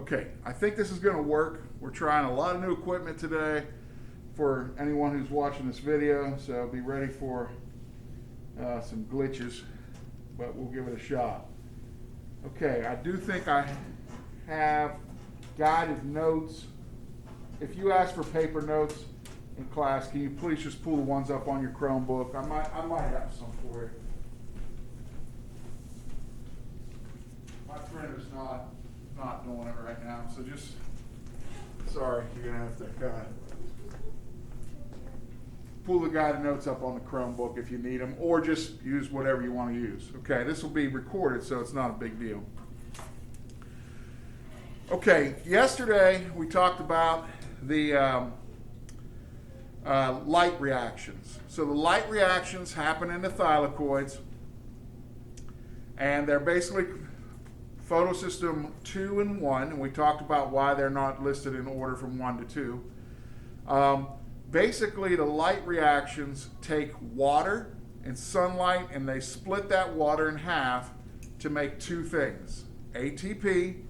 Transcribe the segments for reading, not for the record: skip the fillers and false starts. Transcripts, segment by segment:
Okay, I think this is going to work. We're trying a lot of new equipment today for anyone who's watching this video, so be ready for some glitches, but we'll give it a shot. Okay, I do think I have guided notes. If you ask for paper notes in class, can you please just pull the ones up on your Chromebook? I might have some for you. My printer's not doing it right now, so just, sorry, you're gonna have to kind of pull the guided notes up on the Chromebook if you need them, or just use whatever you want to use. Okay, this will be recorded, so it's not a big deal. Okay, yesterday we talked about the light reactions. So the light reactions happen in the thylakoids, and they're basically photosystem 2 and 1, and we talked about why they're not listed in order from 1 to 2. Basically, the light reactions take water and sunlight, and they split that water in half to make two things, ATP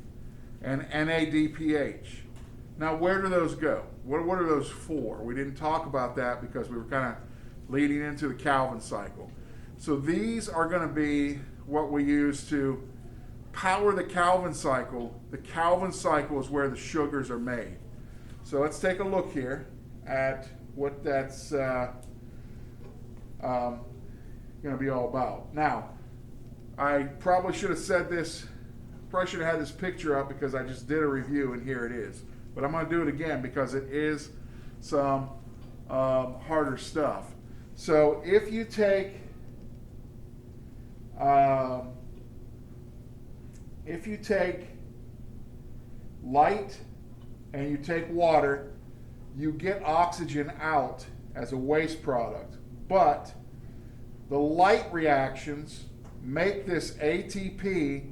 and NADPH. Now, where do those go? What are those for? We didn't talk about that because we were kind of leading into the Calvin cycle. So these are going to be what we use to power the Calvin cycle. The Calvin cycle is where the sugars are made. So let's take a look here at what that's going to be all about. Now, I probably should have said this, probably should have had this picture up because I just did a review and here it is. But I'm going to do it again because it is some harder stuff. So if you take light and you take water, you get oxygen out as a waste product. But the light reactions make this ATP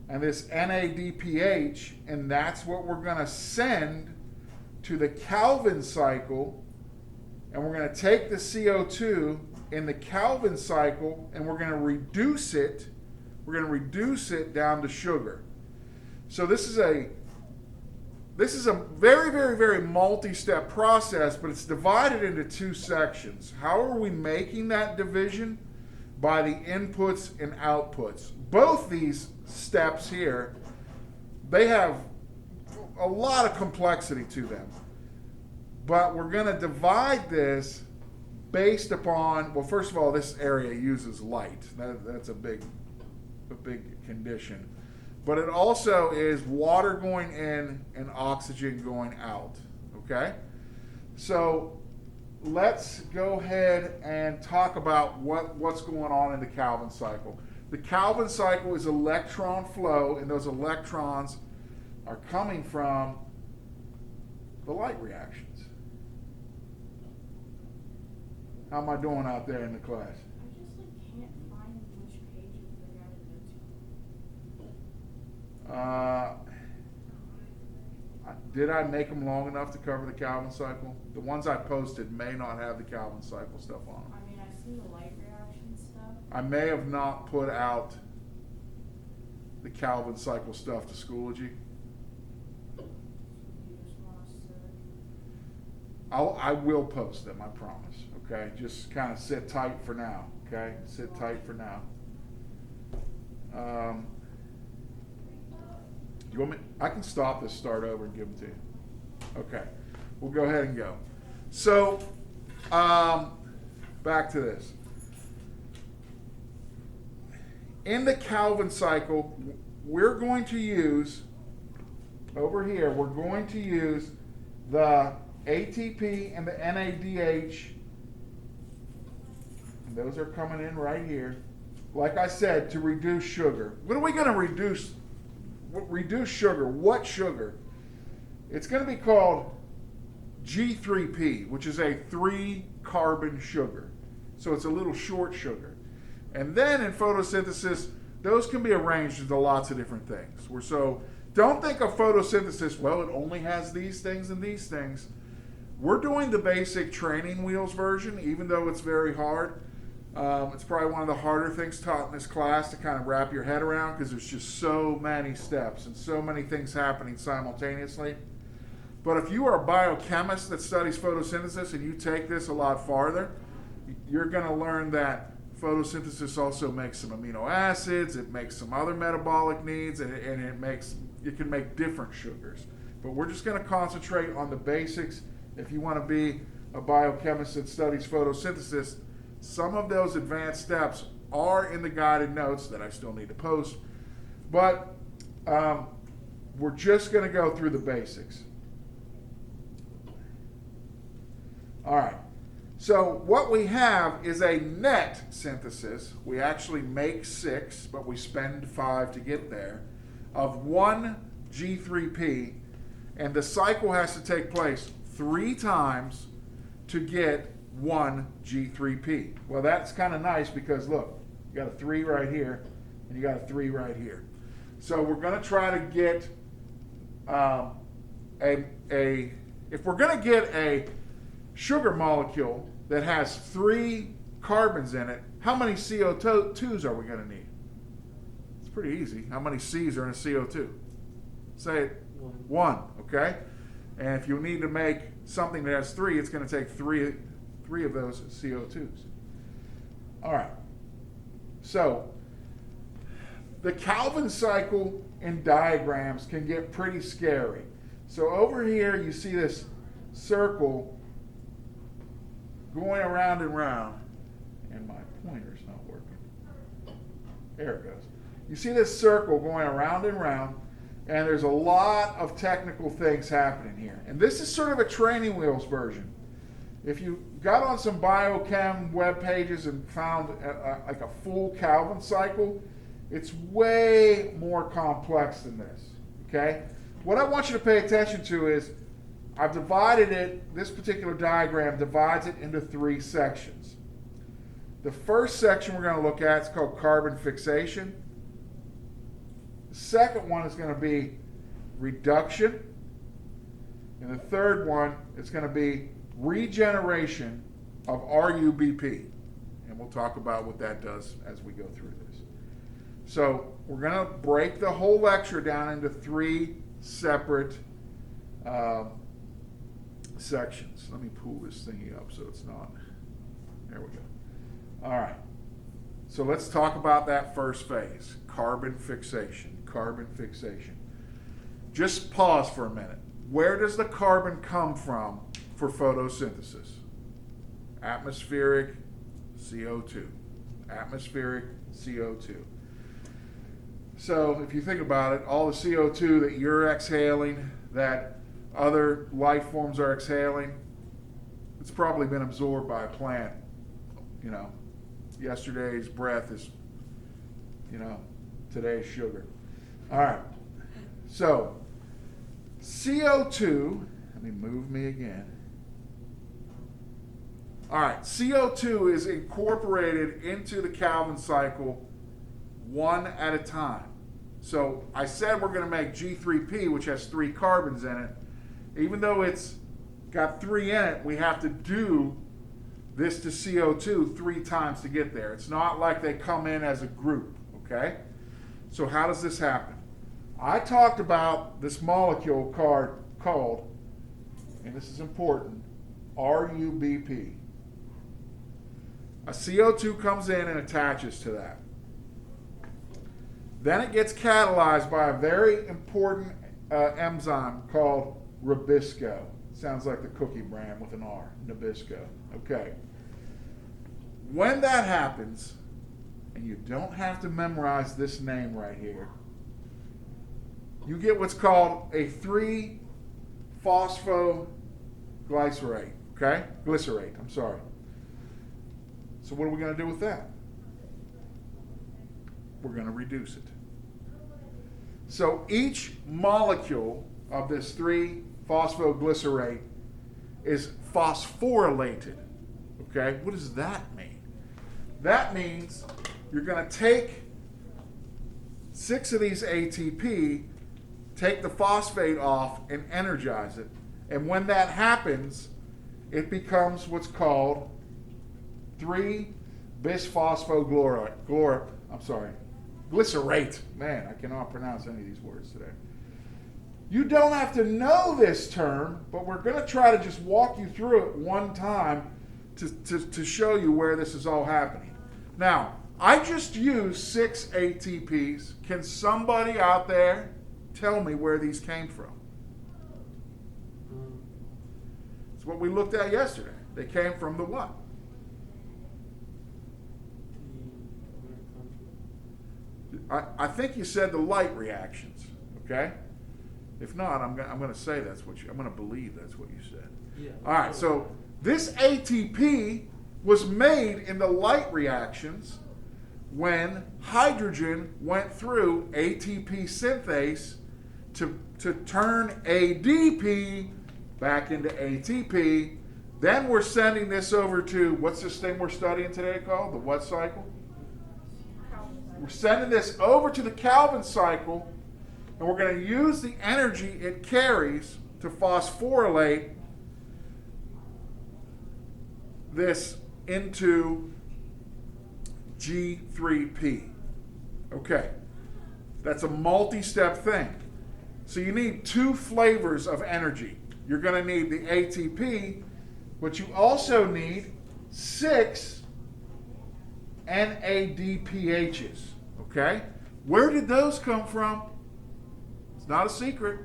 and this NADPH, and that's what we're going to send to the Calvin cycle, and we're going to take the CO2 in the Calvin cycle and we're going to reduce it. We're going to reduce it down to sugar. So this is a very, very, very multi-step process, but it's divided into two sections. How are we making that division? By the inputs and outputs. Both these steps here, they have a lot of complexity to them. But we're going to divide this based upon, well, first of all, this area uses light. That's a big condition. But it also is water going in and oxygen going out, okay? So let's go ahead and talk about what's going on in the Calvin cycle. The Calvin cycle is electron flow, and those electrons are coming from the light reactions. How am I doing out there in the class? I just can't find which page of the guided notes. Did I make them long enough to cover the Calvin cycle? The ones I posted may not have the Calvin cycle stuff on them. I mean, I've seen the light reaction stuff. I may have not put out the Calvin cycle stuff to Schoology. You just want us to... I will post them, I promise. Okay, just kind of sit tight for now. Okay, sit tight for now. You want me? I can stop this, start over, and give them to you. Okay, we'll go ahead and go. So, back to this. In the Calvin cycle, we're going to use, over here, we're going to use the ATP and the NADH. And those are coming in right here. Like I said, to reduce sugar. What are we going to reduce? Reduce sugar. What sugar? It's going to be called G3P, which is a 3-carbon sugar. So it's a little short sugar. And then in photosynthesis, those can be arranged into lots of different things. So don't think of photosynthesis, well, it only has these things and these things. We're doing the basic training wheels version, even though it's very hard. It's probably one of the harder things taught in this class to kind of wrap your head around because there's just so many steps and so many things happening simultaneously. But if you are a biochemist that studies photosynthesis and you take this a lot farther, you're going to learn that photosynthesis also makes some amino acids, it makes some other metabolic needs, and it can make different sugars. But we're just going to concentrate on the basics. If you want to be a biochemist that studies photosynthesis, some of those advanced steps are in the guided notes that I still need to post. But we're just going to go through the basics. All right. So what we have is a net synthesis. We actually make 6, but we spend 5 to get there, of 1 G3P. And the cycle has to take place 3 times to get 1 G3P. Well, that's kind of nice because look, you got a 3 right here, and you got a 3 right here. So we're going to try to get if we're going to get a sugar molecule that has 3 carbons in it, how many CO2s are we going to need? It's pretty easy. How many C's are in a CO2? Say it. 1, okay? And if you need to make something that has 3, it's going to take 3 of those CO2s. All right. So the Calvin cycle in diagrams can get pretty scary. So over here you see this circle going around and round, and my pointer's not working. There it goes. You see this circle going around and round, and there's a lot of technical things happening here. And this is sort of a training wheels version. If you got on some biochem web pages and found like a full Calvin cycle, it's way more complex than this, okay? What I want you to pay attention to is I've divided it, this particular diagram divides it into 3 sections. The first section we're going to look at is called carbon fixation. The second one is going to be reduction. And the third one is going to be regeneration of RuBP. And we'll talk about what that does as we go through this. So we're going to break the whole lecture down into 3 separate sections. Let me pull this thingy up so it's not. There we go. All right. So let's talk about that first phase, carbon fixation. Carbon fixation. Just pause for a minute. Where does the carbon come from for photosynthesis? Atmospheric CO2. Atmospheric CO2. So if you think about it, all the CO2 that you're exhaling, that other life forms are exhaling, it's probably been absorbed by a plant. You know, yesterday's breath is, today's sugar. All right. So CO2, let me move me again. All right, CO2 is incorporated into the Calvin cycle 1 at a time. So I said we're going to make G3P, which has 3 carbons in it. Even though it's got 3 in it, we have to do this to CO2 3 times to get there. It's not like they come in as a group, okay? So how does this happen? I talked about this molecule called, and this is important, RuBP. A CO2 comes in and attaches to that. Then it gets catalyzed by a very important enzyme called Rubisco. Sounds like the cookie brand with an R, Nabisco. Okay. When that happens, and you don't have to memorize this name right here, you get what's called a 3-phosphoglycerate. Okay? Glycerate, I'm sorry. So what are we going to do with that? We're going to reduce it. So each molecule of this 3-phosphoglycerate is phosphorylated. Okay? What does that mean? That means you're going to take 6 of these ATP, take the phosphate off, and energize it. And when that happens, it becomes what's called 3 glycerate. Man, I cannot pronounce any of these words today. You don't have to know this term, but we're going to try to just walk you through it one time to show you where this is all happening. Now, I just used 6 ATPs. Can somebody out there tell me where these came from? It's what we looked at yesterday. They came from the what? I think you said the light reactions, okay? If not, I'm going to say I'm going to believe that's what you said. Yeah. All right, so this ATP was made in the light reactions when hydrogen went through ATP synthase to turn ADP back into ATP. Then we're sending this over to, what's this thing we're studying today called? The what cycle? We're sending this over to the Calvin cycle, and we're going to use the energy it carries to phosphorylate this into G3P. Okay, that's a multi-step thing. So you need 2 flavors of energy. You're going to need the ATP, but you also need 6 NADPHs. Okay? Where did those come from? It's not a secret.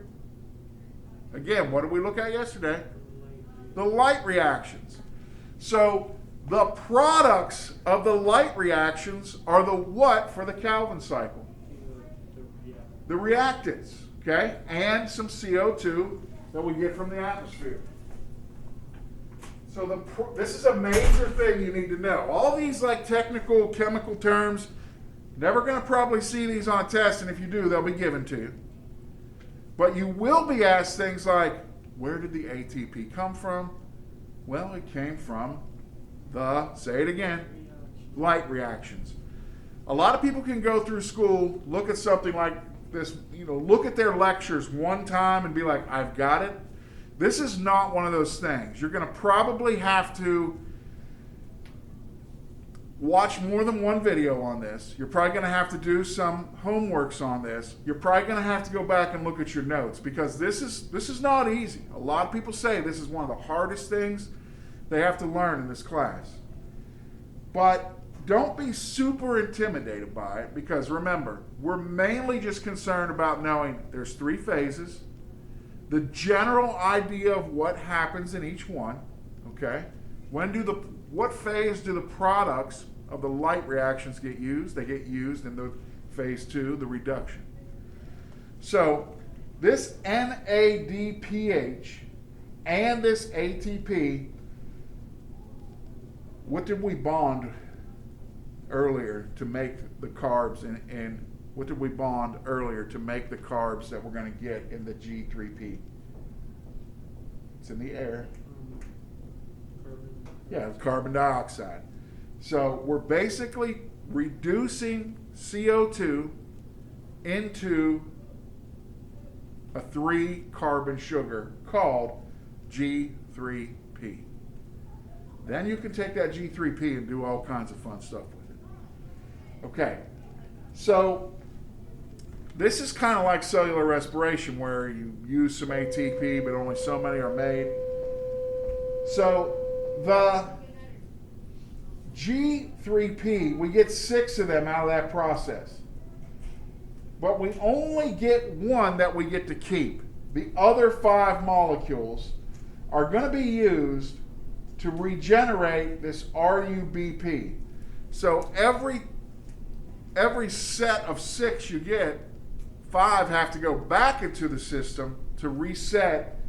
Again, what did we look at yesterday? The light reactions. So the products of the light reactions are the what for the Calvin cycle? The reactants, okay? And some CO2 that we get from the atmosphere. So this is a major thing you need to know. All these like technical chemical terms, never going to probably see these on a test, and if you do, they'll be given to you. But you will be asked things like, where did the ATP come from? Well, it came from the, say it again, light reactions. A lot of people can go through school, look at something like this, look at their lectures one time and be like, I've got it. This is not one of those things. You're going to probably have to watch more than one video on this. You're probably going to have to do some homeworks on this. You're probably going to have to go back and look at your notes, because this is not easy. A lot of people say this is one of the hardest things they have to learn in this class. But don't be super intimidated by it, because remember, we're mainly just concerned about knowing there's 3 phases, the general idea of what happens in each one, okay? What phase do the products of the light reactions get used? They get used in the phase 2, the reduction. So this NADPH and this ATP, what did we bond earlier to make the carbs, and what did we bond earlier to make the carbs that we're going to get in the G3P? It's in the air. Yeah, it's carbon dioxide. So we're basically reducing CO2 into a 3-carbon sugar called G3P. Then you can take that G3P and do all kinds of fun stuff with it. Okay, so this is kind of like cellular respiration, where you use some ATP, but only so many are made. So the G3P, we get 6 of them out of that process. But we only get 1 that we get to keep. The other 5 molecules are going to be used to regenerate this RuBP. So every set of 6 you get, 5 have to go back into the system to reset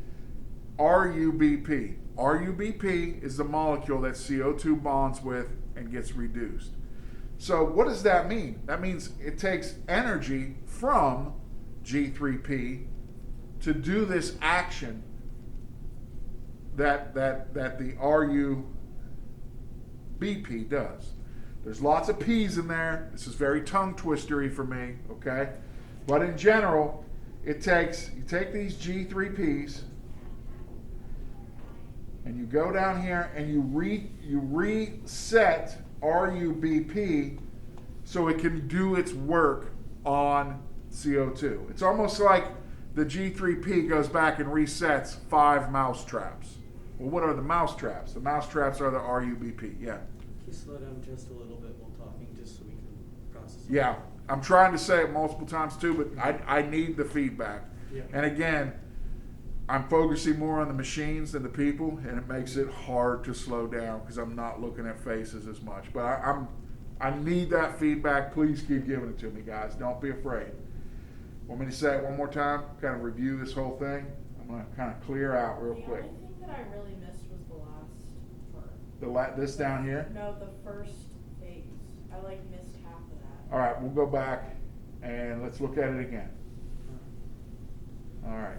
RuBP. RuBP is the molecule that CO2 bonds with and gets reduced. So what does that mean? That means it takes energy from G3P to do this action that the RuBP does. There's lots of P's in there. This is very tongue twistery for me, okay? But in general, you take these G3Ps and you go down here and you reset RuBP so it can do its work on CO2. It's almost like the G3P goes back and resets 5 mouse traps. Well, what are the mouse traps? The mouse traps are the RuBP. Yeah. Can you slow down just a little bit while talking, just so we can process it? Yeah. I'm trying to say it multiple times too, but I need the feedback. Yeah. And again, I'm focusing more on the machines than the people, and it makes it hard to slow down because I'm not looking at faces as much. But I need that feedback. Please keep giving it to me, guys. Don't be afraid. Want me to say it one more time? Kind of review this whole thing? I'm going to kind of clear out real quick. The only thing that I really missed was the last part. This down here? No, the first phase. I missed half of that. All right, we'll go back and let's look at it again. All right.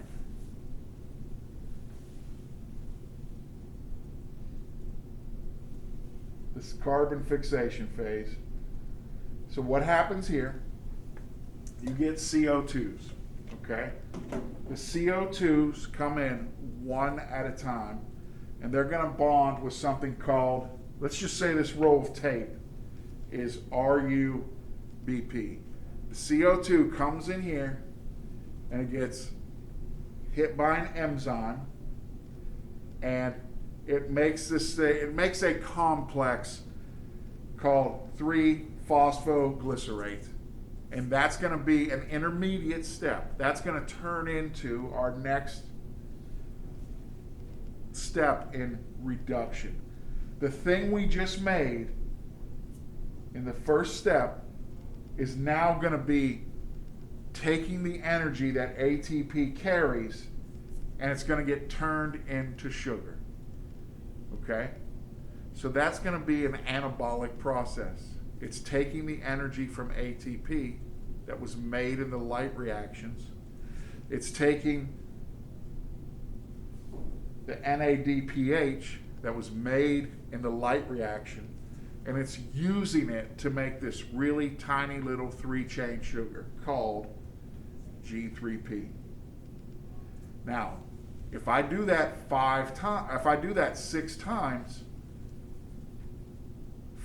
This is carbon fixation phase. So what happens here, you get CO2s, okay? The CO2s come in one at a time, and they're gonna bond with something called, let's just say this roll of tape is RuBP. The CO2 comes in here, and it gets hit by an enzyme, and it makes a complex called 3-phosphoglycerate, and that's going to be an intermediate step. That's going to turn into our next step in reduction. The thing we just made in the first step is now going to be taking the energy that ATP carries, and it's going to get turned into sugar. Okay? So that's going to be an anabolic process. It's taking the energy from ATP that was made in the light reactions. It's taking the NADPH that was made in the light reaction, and it's using it to make this really tiny little 3-chain sugar called G3P. Now, if I do that 6 times,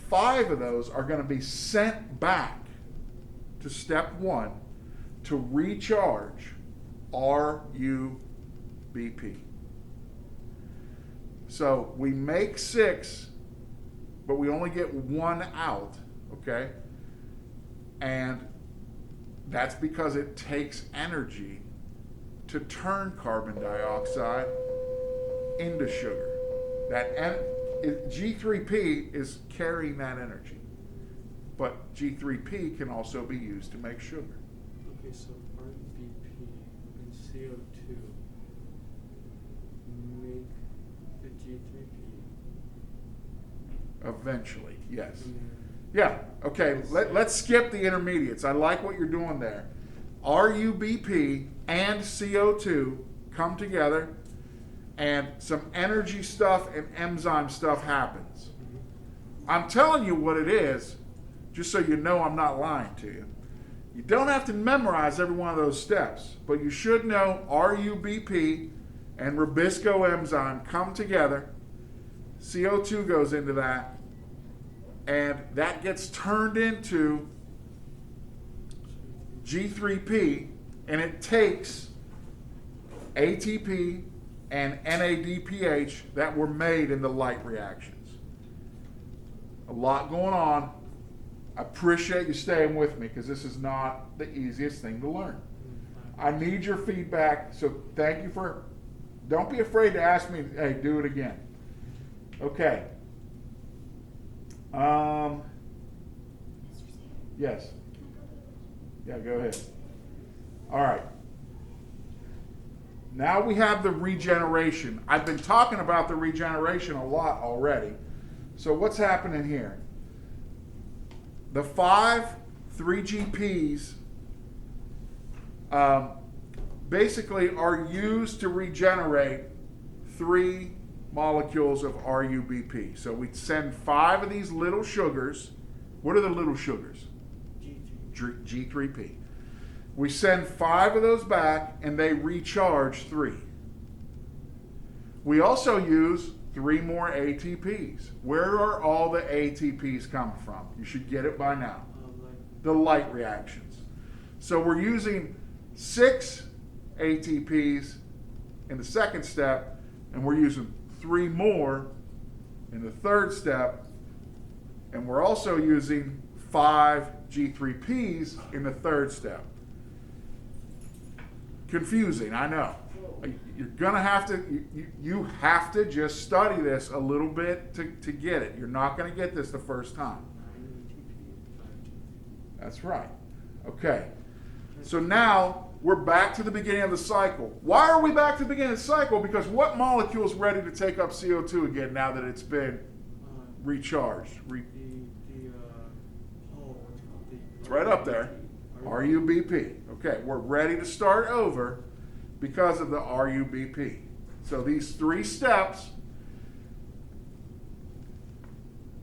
5 of those are going to be sent back to step 1 to recharge RuBP. So we make 6, but we only get 1 out, okay? And that's because it takes energy to turn carbon dioxide into sugar. G3P is carrying that energy, but G3P can also be used to make sugar. Okay, so RuBP and CO2 make the G3P. Eventually, yes. And Yeah, okay, let's skip the intermediates. I like what you're doing there. RuBP and CO2 come together, and some energy stuff and enzyme stuff happens. I'm telling you what it is, just so you know I'm not lying to you. You don't have to memorize every one of those steps, but you should know RuBP and Rubisco enzyme come together. CO2 goes into that, and that gets turned into G3P, and it takes ATP and NADPH that were made in the light reactions. A lot going on. I appreciate you staying with me because this is not the easiest thing to learn. I need your feedback, so thank you for, don't be afraid to ask me, hey, do it again. Okay. Yes. Yeah, go ahead. All right. Now we have the regeneration. I've been talking about the regeneration a lot already. So what's happening here? The 5 3GPs basically are used to regenerate 3 molecules of RuBP. So we send 5 of these little sugars. What are the little sugars? G3P. We send 5 of those back and they recharge 3. We also use 3 more ATPs. Where are all the ATPs coming from? You should get it by now. The light reactions. So we're using 6 ATPs in the second step, and we're using 3 more in the third step, and we're also using 5 G3Ps in the third step. Confusing, I know. You're gonna have to, you have to just study this a little bit to get it. You're not gonna get this the first time. That's right. Okay. So now we're back to the beginning of the cycle. Why are we back to the beginning of the cycle? Because what molecule is ready to take up CO2 again now that it's been recharged? It's right up there. RuBP. Okay, we're ready to start over because of the RuBP. So these 3 steps.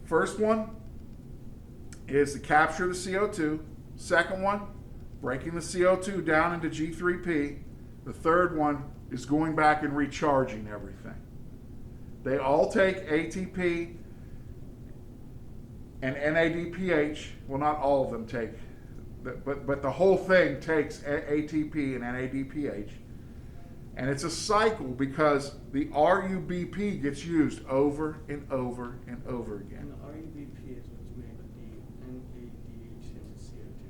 First one is the capture of the CO2. Second one, breaking the CO2 down into G3P. The third one is going back and recharging everything. They all take ATP and NADPH. Well, not all of them take, but the whole thing takes ATP and NADPH. And it's a cycle because the RuBP gets used over and over and over again. And the RuBP is what's made with the NADH and the CO2.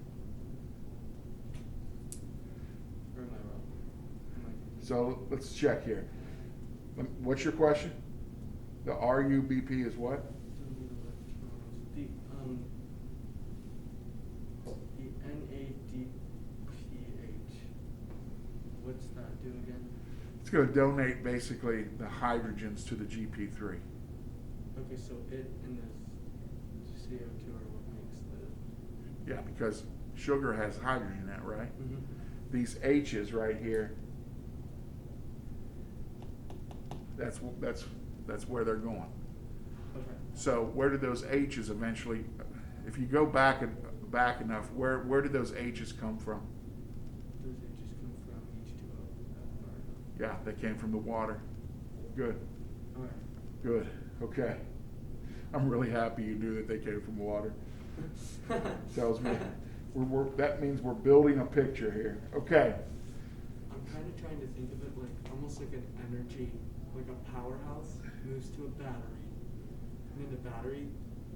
Or am I wrong? So let's check here. What's your question? The RuBP is what? The NADPH. What's that do again? It's going to donate basically the hydrogens to the GP3. Okay, so it and the CO2 are what makes the... Yeah, because sugar has hydrogen in it, right? Mm-hmm. These H's right here, that's where they're going. Okay. So where did those H's eventually, if you go back enough, where did those H's come from? Those H's come from H2O. Yeah, they came from the water. Good. All right. Good. Okay. I'm really happy you knew that they came from water. Tells me that means we're building a picture here. Okay. I'm kind of trying to think of it like almost like an energy, like a powerhouse moves to a battery, and then the battery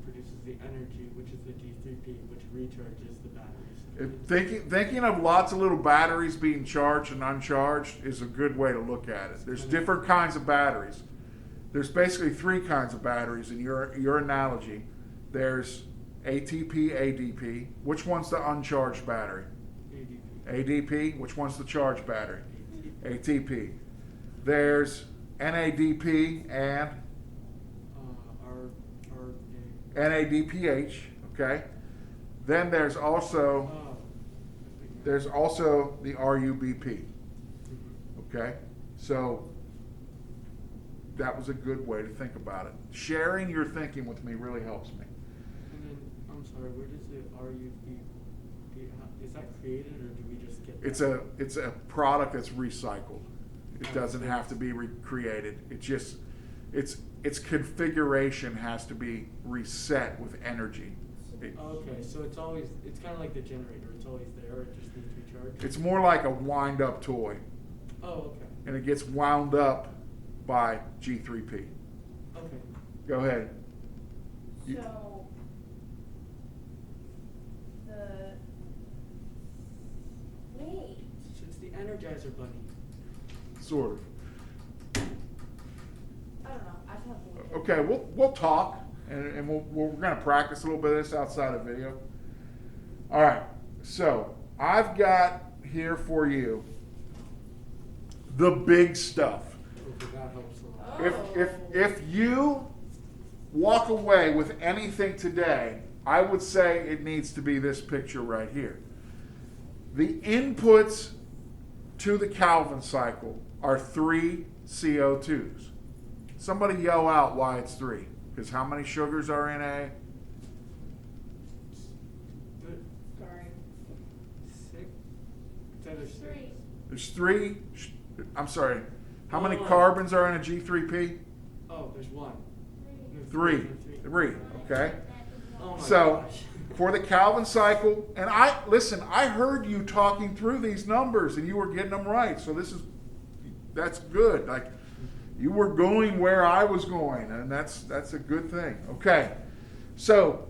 produces the energy, which is the G3P, which recharges the batteries. Thinking of lots of little batteries being charged and uncharged is a good way to look at it. There's different kinds of batteries. There's basically 3 kinds of batteries in your analogy. There's ATP, ADP. Which one's the uncharged battery? ADP. Which one's the charged battery? ATP. There's NADP and NADPH. Okay. Then there's also the RuBP. Okay. So that was a good way to think about it. Sharing your thinking with me really helps me. And then, I'm sorry, where does the RuBP, is that created or do we just get that? It's a product that's recycled. It doesn't have to be recreated. It just, its configuration has to be reset with energy. Okay, so it's kind of like the generator. It's always there. It just needs recharge. It's more like a wind-up toy. Oh, okay. And it gets wound up by G3P. Okay. Go ahead. So, wait. So it's the Energizer Bunny. Sort of. I don't know. I just have to look at it. Okay, we'll talk, and we're going to practice a little bit of this outside of video. All right, so I've got here for you the big stuff. Okay, that helps a lot. If you walk away with anything today, I would say it needs to be this picture right here. The inputs to the Calvin cycle are 3 CO2s. Somebody yell out why it's 3. Because how many sugars are in a? Sorry. 6? There's 3. I'm sorry. How many Oh. carbons are in a G3P? Oh, there's one. No, Three. no, Three, okay? Oh my So, gosh. for the Calvin cycle, and I heard you talking through these numbers and you were getting them right. So that's good. Like, you were going where I was going, and that's a good thing. Okay. So,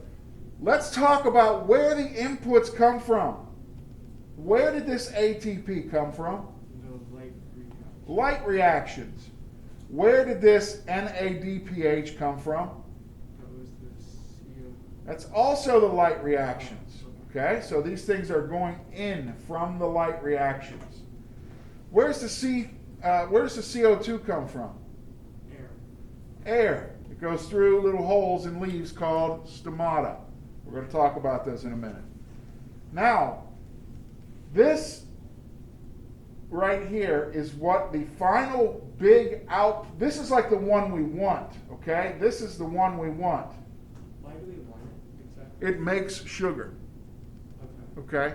let's talk about where the inputs come from. Where did this ATP come from? No light reaction. Light reactions. Where did this NADPH come from? That was the CO. That's also the light reactions. Okay, so these things are going in from the light reactions. Where's the CO2 come from? Air. Air. It goes through little holes in leaves called stomata. We're going to talk about those in a minute. Now, this right here is what the final big out. This is like the one we want. Okay, this is the one we want. Why do we want it exactly? It makes sugar. Okay. Okay?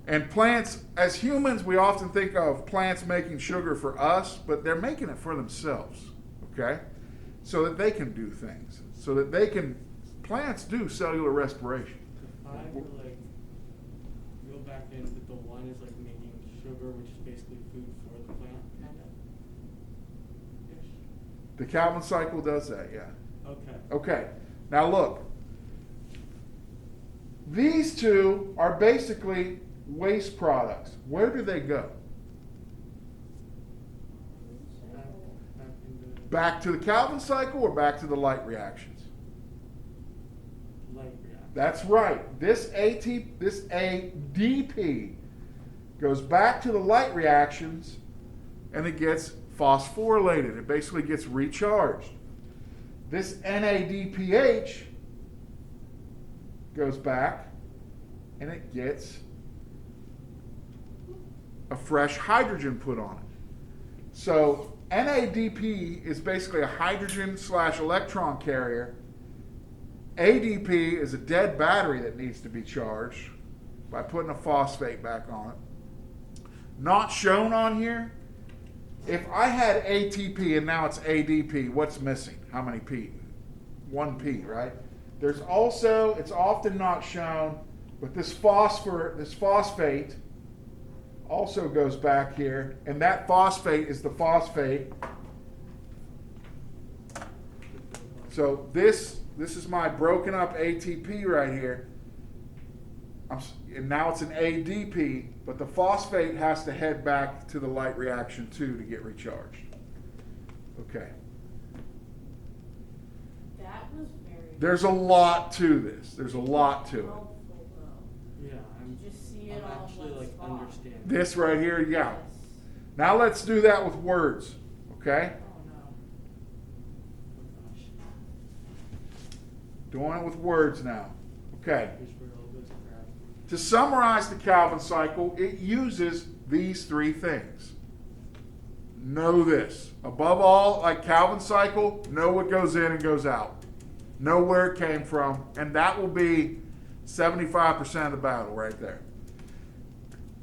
And plants, as humans, we often think of plants making sugar for us, but they're making it for themselves. Okay? So that they can do things. So that they can, plants do cellular respiration. If I were like, go back in, but the one is like making sugar, which is basically food for the plant, kind of? Ish. The Calvin cycle does that, yeah. Okay. Okay. Now look. These two are basically waste products. Where do they go? Back into Back to the Calvin cycle or back to the light reactions? light reaction. That's right. This ADP goes back to the light reactions and it gets phosphorylated. It basically gets recharged. This NADPH goes back and it gets a fresh hydrogen put on it. So NADP is basically a hydrogen/electron carrier. ADP is a dead battery that needs to be charged by putting a phosphate back on it. Not shown on here. If I had ATP and now it's ADP, what's missing? How many P? One P, right? There's also, it's often not shown, but this phosphate also goes back here, and that phosphate is the phosphate. So this is my broken up ATP right here. And now it's an ADP, but the phosphate has to head back to the light reaction 2 to get recharged. Okay. That was very. There's a lot to this. There's a lot to it. helpful, though. Yeah, I'm Just see it I'm all in actually one like spot. understanding. This right here, yeah. Yes. Now let's do that with words, okay? Oh, no. Oh gosh. Doing it with words now. Okay. Here's where all this crap. To summarize the Calvin cycle, it uses these three things. Know this. Above all, like Calvin cycle, know what goes in and goes out. Know where it came from, and that will be 75% of the battle right there.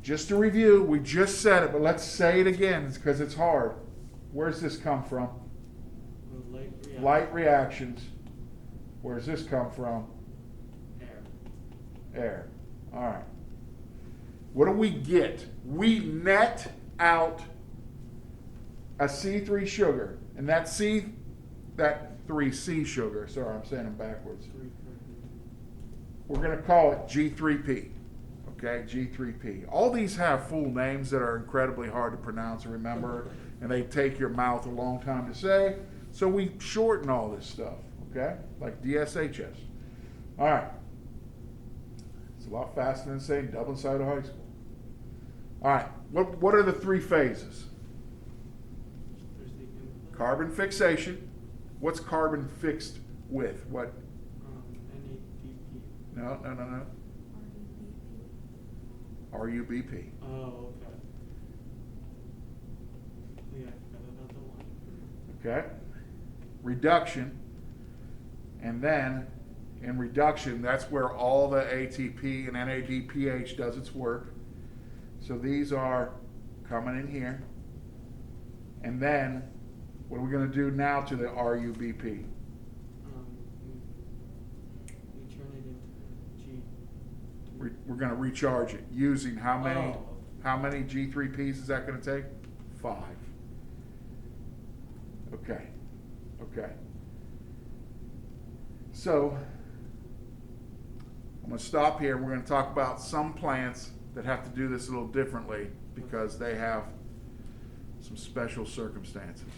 Just to review, we just said it, but let's say it again because it's hard. Where's this come from? The light reaction. Light reactions. Where's this come from? Air. Air. All right. What do we get? We net out a C3 sugar, and that 3C sugar, sorry, I'm saying them backwards. We're going to call it G3P. Okay, G3P. All these have full names that are incredibly hard to pronounce and remember, and they take your mouth a long time to say, so we shorten all this stuff, okay? Like DSHS. All right. It's a lot faster than saying Dublin side of high school. All right, what are the three phases? There's the input. Carbon fixation. What's carbon fixed with? What? NADP. No. RuBP. Oh, okay. Oh, yeah, I forgot about the one. Okay? Reduction. And then in reduction, that's where all the ATP and NADPH does its work. So these are coming in here. And then What are we going to do now to the RuBP? We turn it into G. We're going to recharge it using how many? Oh. How many G3Ps is that going to take? 5. Okay. Okay. So I'm going to stop here. We're going to talk about some plants that have to do this a little differently because they have some special circumstances.